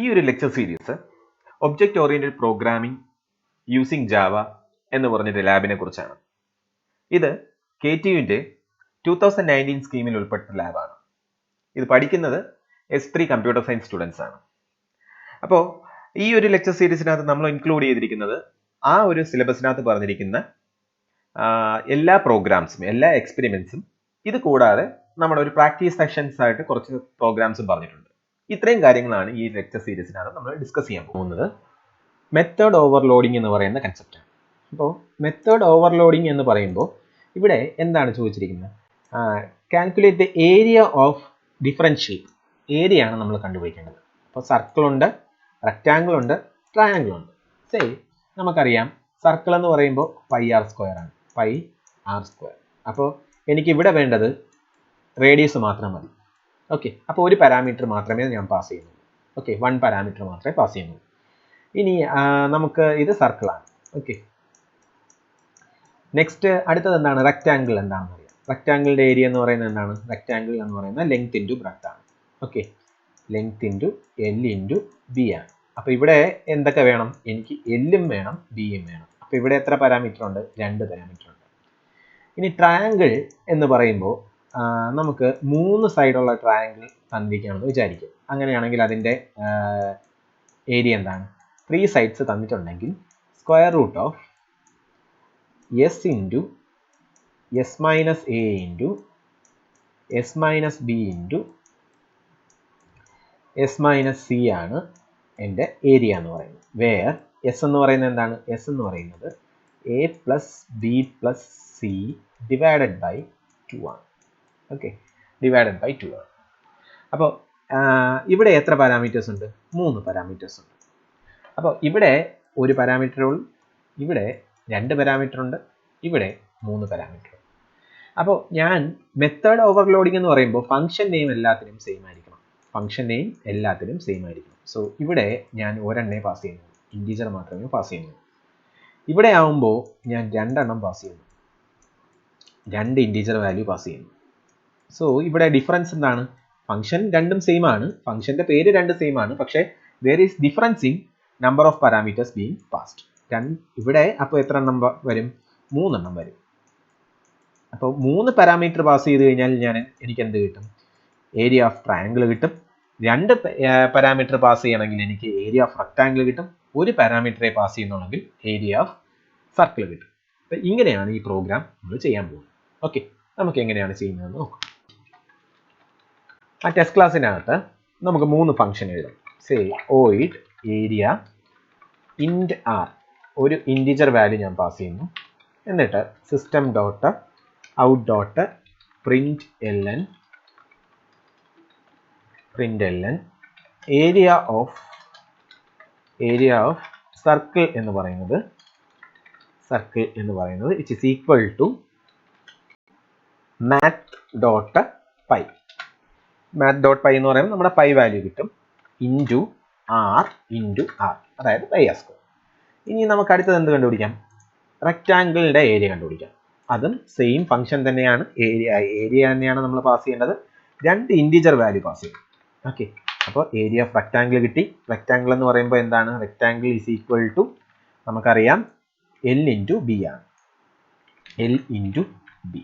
ഈ ഒരു lecture series object oriented programming using Java എന്ന് പറഞ്ഞൊരു ലാബിനെ കുറിച്ചാണ്. ഇത് KTUവിന്റെ 2019 സ്കീമിൽ ഉൾപ്പെട്ട ലാബാണ്. ഇത് പഠിക്കുന്നത് S3 കമ്പ്യൂട്ടർ സയൻസ് സ്റ്റുഡൻസ് ആണ്. അപ്പോൾ ഈ ഒരു ലെക്ചർ സീരീസിനകത്ത് നമ്മൾ ഇൻക്ലൂഡ് ചെയ്തിരിക്കുന്നത് ആ ഒരു സിലബസിനകത്ത് പറഞ്ഞിരിക്കുന്ന എല്ലാ പ്രോഗ്രാംസും എല്ലാ എക്സ്പെരിമെന്റ്സും, ഇത് കൂടാതെ നമ്മുടെ ഒരു പ്രാക്ടീസ് സെഷൻസ് ആയിട്ട് കുറച്ച് പ്രോഗ്രാംസും പറഞ്ഞിട്ടുണ്ട്. ഇത്രയും കാര്യങ്ങളാണ് ഈ ലെക്ചർ സീരീസിനകത്ത് നമ്മൾ ഡിസ്കസ് ചെയ്യാൻ പോകുന്നത്. മെത്തേഡ് ഓവർലോഡിംഗ് എന്ന് പറയുന്ന കൺസെപ്റ്റാണ്. അപ്പോൾ മെത്തേഡ് ഓവർലോഡിംഗ് എന്ന് പറയുമ്പോൾ ഇവിടെ എന്താണ് ചോദിച്ചിരിക്കുന്നത്? Calculate the area of different shape. Area ആണ് നമ്മൾ കണ്ടുപിടിക്കേണ്ടത്. അപ്പോൾ സർക്കിൾ ഉണ്ട്, റെക്റ്റാങ്കിൾ ഉണ്ട്, ട്രയാങ്കിൾ ഉണ്ട്. നമുക്കറിയാം സർക്കിൾ എന്ന് പറയുമ്പോൾ πr² ആണ്, πr². അപ്പോൾ എനിക്ക് ഇവിടെ വേണ്ടത് റേഡിയസ് മാത്രം മതി. ഓക്കെ, അപ്പോൾ ഒരു പാരാമീറ്റർ മാത്രമേ ഞാൻ പാസ് ചെയ്യുന്നുള്ളൂ. ഓക്കെ, 1 പാരാമീറ്റർ മാത്രമേ പാസ് ചെയ്യുന്നുള്ളൂ. ഇനി നമുക്ക് ഇത് സർക്കിളാണ്. ഓക്കെ, നെക്സ്റ്റ് അടുത്തത് എന്താണ്? റെക്റ്റാങ്കിൾ എന്താണെന്ന് അറിയാം. റെക്റ്റാങ്കിളിൻ്റെ ഏരിയ എന്ന് പറയുന്നത് എന്താണ്? റെക്റ്റാങ്കിൾ എന്ന് പറയുന്നത് ലെങ്ത് ഇൻറ്റു ബ്രെഡ്ത്ത് ആണ്. Okay, length into L into B ആണ്. അപ്പോൾ ഇവിടെ എന്തൊക്കെ വേണം? എനിക്ക് എല്ലും വേണം, ബിയും വേണം. അപ്പോൾ ഇവിടെ എത്ര പാരാമീറ്റർ ഉണ്ട്? 2 പാരാമീറ്റർ ഉണ്ട്. ഇനി ട്രയാങ്കിൾ എന്ന് പറയുമ്പോൾ നമുക്ക് 3 സൈഡുള്ള ട്രയാങ്കിൾ തന്നിരിക്കുകയാണെന്ന് വിചാരിക്കും. അങ്ങനെയാണെങ്കിൽ അതിൻ്റെ ഏരിയ എന്താണ്? 3 സൈഡ്സ് തന്നിട്ടുണ്ടെങ്കിൽ square root of S into S minus A into S minus B into S minus C ആണ് എൻ്റെ ഏരിയ എന്ന് പറയുന്നത്. വേർ S എന്ന് പറയുന്നത് എന്താണ്? S എന്ന് പറയുന്നത് A plus B plus C divided by 2 ആണ്. ഓക്കെ, ഡിവൈഡഡ് ബൈ 2 ആണ്. അപ്പോൾ ഇവിടെ എത്ര പാരാമീറ്റേഴ്സ് ഉണ്ട്? 3 പാരാമീറ്റേഴ്സ് ഉണ്ട്. അപ്പോൾ ഇവിടെ ഒരു പാരാമീറ്ററും, ഇവിടെ 2 പാരാമീറ്റർ ഉണ്ട്, ഇവിടെ 3 പാരാമീറ്റർ. അപ്പോൾ ഞാൻ മെത്തേഡ് ഓവർലോഡിംഗ് എന്ന് പറയുമ്പോൾ ഫംഗ്ഷൻ നെയിം എല്ലാത്തിനും സെയിം ആയിരിക്കണം. ഫംഗ്ഷൻ നെയിം എല്ലാത്തിനും സെയിം ആയിരിക്കണം. സോ ഇവിടെ ഞാൻ ഒരെണ്ണേ പാസ് ചെയ്യുന്നു, ഇൻറ്റീജർ മാത്രമേ പാസ് ചെയ്യുന്നു. ഇവിടെ ആവുമ്പോൾ ഞാൻ 2 എണ്ണം പാസ് ചെയ്യുന്നു, 2 ഇൻറ്റീജർ വാല്യൂ പാസ് ചെയ്യുന്നു. സോ ഇവിടെ ഡിഫറൻസ് എന്താണ്? ഫംഗ്ഷൻ രണ്ടും സെയിം ആണ്, ഫംഗ്ഷൻ്റെ പേര് 2 സെയിം ആണ്, പക്ഷേ there is difference in number of parameters being passed. ഇവിടെ അപ്പോൾ എത്ര എണ്ണം വരും? 3 എണ്ണം വരും. അപ്പോൾ 3 പാരാമീറ്റർ പാസ് ചെയ്ത് കഴിഞ്ഞാൽ എനിക്ക് എന്ത് കിട്ടും? ഏരിയ ഓഫ് ട്രയാങ്കിൾ കിട്ടും. 2 പാരാമീറ്റർ പാസ് ചെയ്യണമെങ്കിൽ എനിക്ക് ഏരിയ ഓഫ് റെക്റ്റാങ്കിൾ കിട്ടും. 1 പാരാമീറ്ററെ പാസ് ചെയ്യുന്നുണ്ടെങ്കിൽ ഏരിയ ഓഫ് സർക്കിൾ കിട്ടും. അപ്പോൾ ഇങ്ങനെയാണ് ഈ പ്രോഗ്രാം നമ്മൾ ചെയ്യാൻ പോകുന്നത്. ഓക്കെ, നമുക്ക് എങ്ങനെയാണ് ചെയ്യുന്നതെന്ന് നോക്കാം. ആ ടെസ്റ്റ് ക്ലാസ്സിനകത്ത് നമുക്ക് 3 ഫംഗ്ഷൻ എഴുതാം. void ഏരിയ int r, ഒരു ഇൻറ്റിജർ വാല്യൂ ഞാൻ പാസ് ചെയ്യുന്നു. എന്നിട്ട് system dot out dot print ln area of circle എന്ന് പറയുന്നത് it is equal to math.py. math.py എന്ന് പറയുമ്പോൾ നമ്മുടെ പൈ വാല്യൂ കിട്ടും, ഇൻറ്റു r, അതായത് πr². ഇനി നമുക്ക് അടുത്തത് എന്ത് കണ്ടുപിടിക്കാം? റെക്റ്റാങ്കിളിൻ്റെ ഏരിയ കണ്ടുപിടിക്കാം. അതും സെയിം ഫംഗ്ഷൻ തന്നെയാണ്, ഏരിയ തന്നെയാണ് നമ്മൾ പാസ് ചെയ്യേണ്ടത്. 2 ഇൻറ്റീജർ വാല്യൂ പാസ് ചെയ്യും. ഓക്കെ, അപ്പോൾ ഏരിയ ഓഫ് റെക്റ്റാങ്കിൾ കിട്ടി. റെക്റ്റാങ്കിൾ എന്ന് പറയുമ്പോൾ എന്താണ്? റെക്റ്റാങ്കിൾ ഈസ് ഈക്വൽ ടു നമുക്കറിയാം L ഇൻറ്റു B ആണ്. L into B.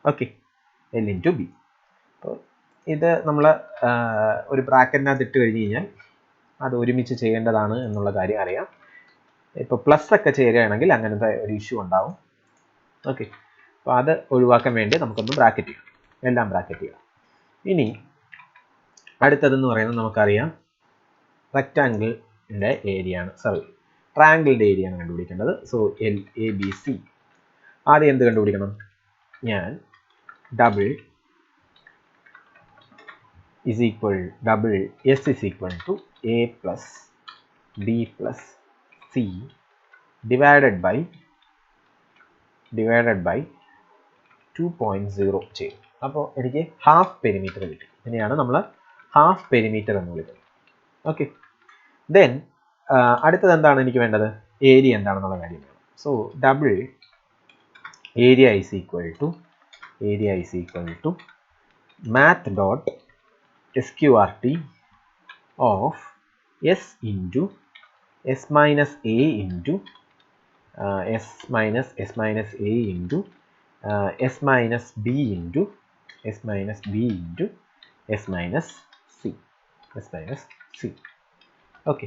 Okay, L into B. അപ്പോൾ ഇത് നമ്മൾ ഒരു ബ്രാക്കറ്റിനകത്ത് ഇട്ട് കഴിഞ്ഞ് കഴിഞ്ഞാൽ അത് ഒരുമിച്ച് ചെയ്യേണ്ടതാണ് എന്നുള്ള കാര്യം അറിയാം. ഇപ്പോൾ പ്ലസ് ഒക്കെ ചെയ്യുകയാണെങ്കിൽ അങ്ങനത്തെ ഒരു ഇഷ്യൂ ഉണ്ടാവും. ഓക്കെ, അപ്പോൾ അത് ഒഴിവാക്കാൻ വേണ്ടി നമുക്കൊന്ന് ബ്രാക്കറ്റ് ചെയ്യാം, എല്ലാം ബ്രാക്കറ്റ് ചെയ്യാം. ഇനി അടുത്തതെന്ന് പറയുന്നത് നമുക്കറിയാം റെക്റ്റാങ്കിളിൻ്റെ ഏരിയ ആണ്, ട്രയാങ്കിളിൻ്റെ ഏരിയ ആണ് കണ്ടുപിടിക്കേണ്ടത്. So LABC. ആദ്യം എന്ത് കണ്ടുപിടിക്കണം? ഞാൻ double S is equal to A plus B plus C divided by 2.0 ചെയ്യും. അപ്പോൾ എനിക്ക് ഹാഫ് പെരിമീറ്റർ കിട്ടും. ഇതിനെയാണ് നമ്മൾ ഹാഫ് പെരിമീറ്റർ എന്ന് വിളിക്കുന്നത്. ഓക്കെ, ദെൻ അടുത്തത് എന്താണ് എനിക്ക് വേണ്ടത്? ഏരിയ എന്താണെന്നുള്ള കാര്യം വേണം. So double area is equal to math.sqrt of s into s minus a into s minus a into s minus b into s minus b into s minus c. Okay,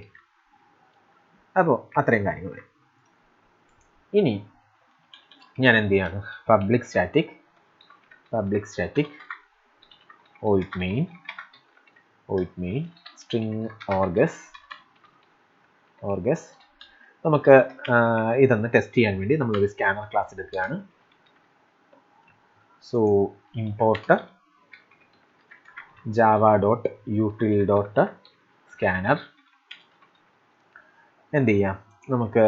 അപ്പോൾ അത്രയും കാര്യങ്ങൾ. ഇനി ഞാൻ എന്ത് ചെയ്യാണ്, public static void main string argus നമുക്ക് ഇതൊന്ന് test ചെയ്യാൻ വേണ്ടി നമ്മളൊരു സ്കാനർ ക്ലാസ് എടുക്കുകയാണ്. So import java.util.scanner. എന്ത് ചെയ്യാം, നമുക്ക്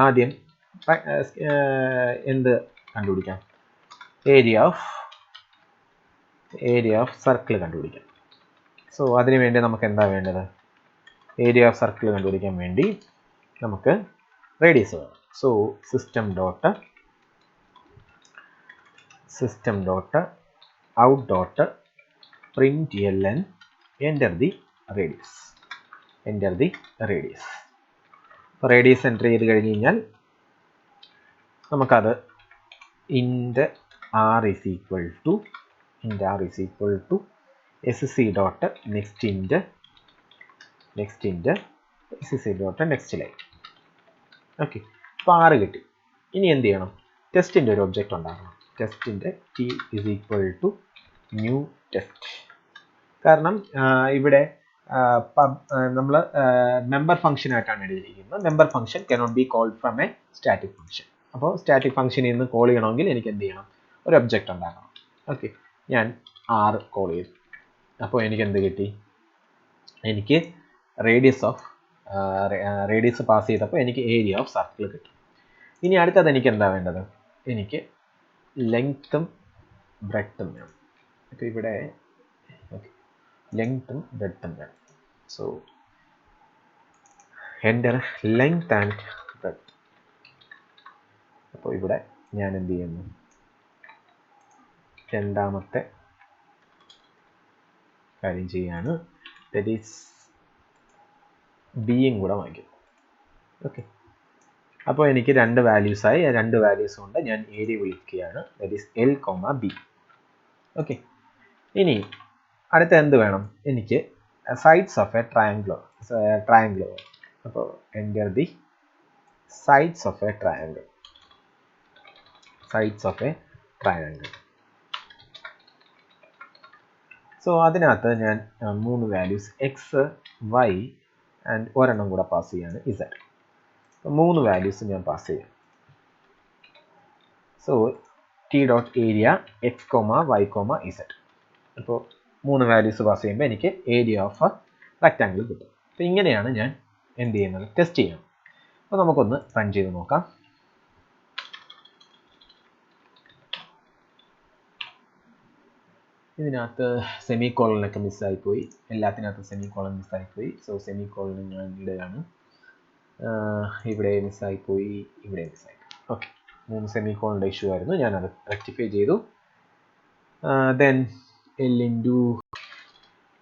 ആദ്യം എന്ത് കണ്ടുപിടിക്കാം, ഏരിയ ഓഫ് സർക്കിൾ കണ്ടുപിടിക്കാം. സോ അതിനു വേണ്ടി നമുക്ക് എന്താ വേണ്ടത്, ഏരിയ ഓഫ് സർക്കിൾ കണ്ടുപിടിക്കാൻ വേണ്ടി നമുക്ക് റേഡിയസ് വേണം. So system dot out dot println enter the radius. Radius enter ചെയ്ത് കഴിഞ്ഞ് കഴിഞ്ഞാൽ നമുക്കത് ഇൻറ്റ് r is equal to sc dot next int sc dot next line. Okay, അപ്പോൾ 6 കിട്ടി. ഇനി എന്ത് ചെയ്യണം, ടെസ്റ്റിൻ്റെ ഒരു ഒബ്ജക്റ്റ് ഉണ്ടാക്കണം. ടെസ്റ്റിൻ്റെ t is equal to new test. കാരണം ഇവിടെ നമ്മൾ മെമ്പർ ഫംഗ്ഷൻ ആയിട്ടാണ് എഴുതിയിരിക്കുന്നത്. Member function cannot be called from a static function. അപ്പോൾ സ്റ്റാറ്റിക് ഫംഗ്ഷനിൽ നിന്ന് കോൾ ചെയ്യണമെങ്കിൽ എനിക്ക് എന്ത് ചെയ്യണം, ഒരു ഒബ്ജക്റ്റ് ഉണ്ടാക്കണം. ഓക്കെ, ഞാൻ r കോൾ ചെയ്തു. അപ്പോൾ എനിക്ക് എന്ത് കിട്ടി, എനിക്ക് റേഡിയസ് പാസ് ചെയ്തപ്പോൾ എനിക്ക് ഏരിയ ഓഫ് സർക്കിൾ കിട്ടി. ഇനി അടുത്തത് എനിക്ക് എന്താ വേണ്ടത്, എനിക്ക് ലെങ്ത്തും ബ്രെഡ്ത്തും വേണം. അപ്പോൾ ഇവിടെ ലെങ്ത്തും ബ്രെഡ്ത്തും വേണം. So enter length and breadth. അപ്പോൾ ഇവിടെ ഞാൻ എന്ത് ചെയ്യുന്നു, രണ്ടാമത്തെ കാര്യം ചെയ്യാണ്, ദറ്റ് ഈസ് ബിയും കൂടെ വാങ്ങിക്കും. ഓക്കെ, അപ്പോൾ എനിക്ക് രണ്ട് വാല്യൂസായി. രണ്ട് വാല്യൂസ് കൊണ്ട് ഞാൻ ഏരിയ വിളിക്കുകയാണ്, that is L, B. Okay, ഇനി അടുത്ത എന്ത് വേണം, എനിക്ക് സൈഡ്സ് ഓഫ് എ ട്രയാങ്കിൾ. അപ്പോൾ enter the sides of A triangle. So അതിനകത്ത് ഞാൻ 3 വാല്യൂസ് എക്സ്, വൈ ആൻഡ് ഒരെണ്ണം കൂടെ പാസ് ചെയ്യാണ്, ഇസഡ്. 3 വാല്യൂസ് ഞാൻ പാസ് ചെയ്യാം. So t dot area x, y, z. അപ്പോൾ 3 വാല്യൂസ് പാസ് ചെയ്യുമ്പോൾ എനിക്ക് ഏരിയ ഓഫ് റെക്റ്റാങ്കിൾ കിട്ടും. അപ്പോൾ ഇങ്ങനെയാണ് ഞാൻ എന്ത് ചെയ്യുന്നത്, ടെസ്റ്റ് ചെയ്യണം. അപ്പോൾ നമുക്കൊന്ന് റൺ ചെയ്ത് നോക്കാം. ഇതിനകത്ത് സെമി കോളനൊക്കെ മിസ്സായിപ്പോയി, എല്ലാത്തിനകത്തും സെമി കോളൻ മിസ്സായിപ്പോയി. സോ സെമി കോളൻ ഞാൻ ഇടുകയാണ്. ഇവിടെ മിസ്സായിപ്പോയി, ഇവിടെ മിസ്സായിപ്പോയി. ഓക്കെ, 3 സെമി കോളൻ്റെ ഇഷ്യൂ ആയിരുന്നു, ഞാനത് റെക്ടിഫൈ ചെയ്തു. ദെൻ L ഇൻറ്റു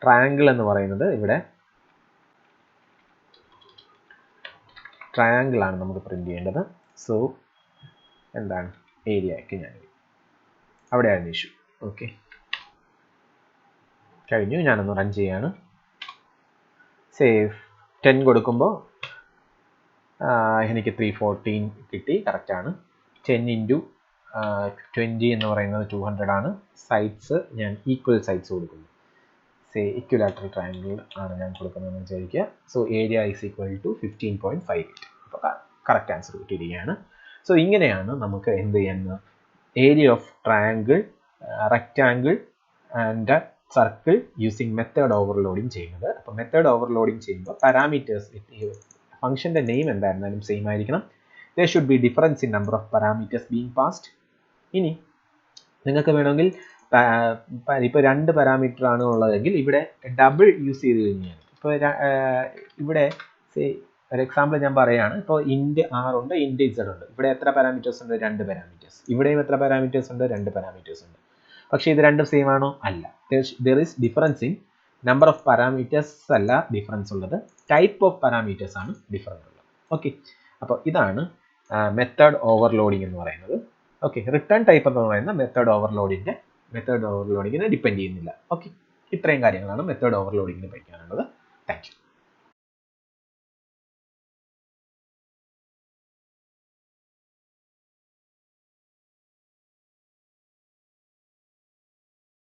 ട്രയാങ്കിൾ എന്ന് പറയുന്നത് ഇവിടെ ട്രയാങ്കിൾ ആണ് നമുക്ക് പ്രിന്റ് ചെയ്യേണ്ടത്. സോ എന്താണ് ഏരിയയ്ക്ക് ഞാൻ അവിടെയായിരുന്നു ഇഷ്യൂ. ഓക്കെ, കഴിഞ്ഞു. ഞാനൊന്ന് റൺ ചെയ്യാണ്. സേവ് 10 കൊടുക്കുമ്പോൾ എനിക്ക് 314 കിട്ടി, കറക്റ്റാണ്. 10 ഇൻറ്റു 20 എന്ന് പറയുന്നത് 200 ആണ്. സൈഡ്സ് ഞാൻ ഈക്വൽ സൈഡ്സ് കൊടുക്കുന്നു. ഇക്വിലാറ്ററൽ ട്രയാങ്കിൾ ആണ് ഞാൻ കൊടുക്കുന്നതെന്ന് വിചാരിക്കുക. So area is equal to 15.58. അപ്പോൾ കറക്റ്റ് ആൻസർ കിട്ടിയിരിക്കുകയാണ്. സോ ഇങ്ങനെയാണ് നമുക്ക് എന്ത് ചെയ്യുന്നത്, area of triangle, rectangle and circle using method overloading ചെയ്യുന്നത്. അപ്പോൾ മെത്തേഡ് ഓവർലോഡിങ് ചെയ്യുമ്പോൾ പാരാമീറ്റേഴ്സ്, ഫംഗ്ഷൻ്റെ നെയിം എന്തായിരുന്നാലും സെയിം ആയിരിക്കണം. there should be difference in number of parameters being passed. ഇനി നിങ്ങൾക്ക് വേണമെങ്കിൽ ഇപ്പോൾ 2 പാരാമീറ്റർ ആണ് ഉള്ളതെങ്കിൽ ഇവിടെ ഡബിൾ യൂസ് ചെയ്ത് കഴിഞ്ഞാൽ, ഇപ്പോൾ ഇവിടെ ഒരു എക്സാമ്പിൾ ഞാൻ പറയുകയാണ്. ഇപ്പോൾ ഇൻറ്റ് ആർ ഉണ്ട്, ഇൻറ്റ് ഇസഡ് ഉണ്ട്. ഇവിടെ എത്ര പാരാമീറ്റേഴ്സ് ഉണ്ട്, 2 പാരാമീറ്റേഴ്സ്. ഇവിടെയും എത്ര പാരാമീറ്റേഴ്സ് ഉണ്ട്, 2 പാരാമീറ്റേഴ്സ് ഉണ്ട്. പക്ഷേ ഇത് രണ്ടും സെയിം ആണോ, അല്ല. there is difference in number of parameters അല്ല ഡിഫറൻസ് ഉള്ളത്, ടൈപ്പ് ഓഫ് പാരാമീറ്റേഴ്സ് ആണ് ഡിഫറൻസ് ഉള്ളത്. ഓക്കെ, അപ്പോൾ ഇതാണ് മെത്തേഡ് ഓവർലോഡിംഗ് എന്ന് പറയുന്നത്. ഓക്കെ, റിട്ടേൺ ടൈപ്പ് എന്ന് പറയുന്ന മെത്തേഡ് ഓവർലോഡിങ്ങിനെ ഡിപ്പെൻഡ് ചെയ്യുന്നില്ല. ഓക്കെ, ഇത്രയും കാര്യങ്ങളാണ് മെത്തേഡ് ഓവർലോഡിങ്ങിന് പഠിക്കാനുള്ളത്. Thank you.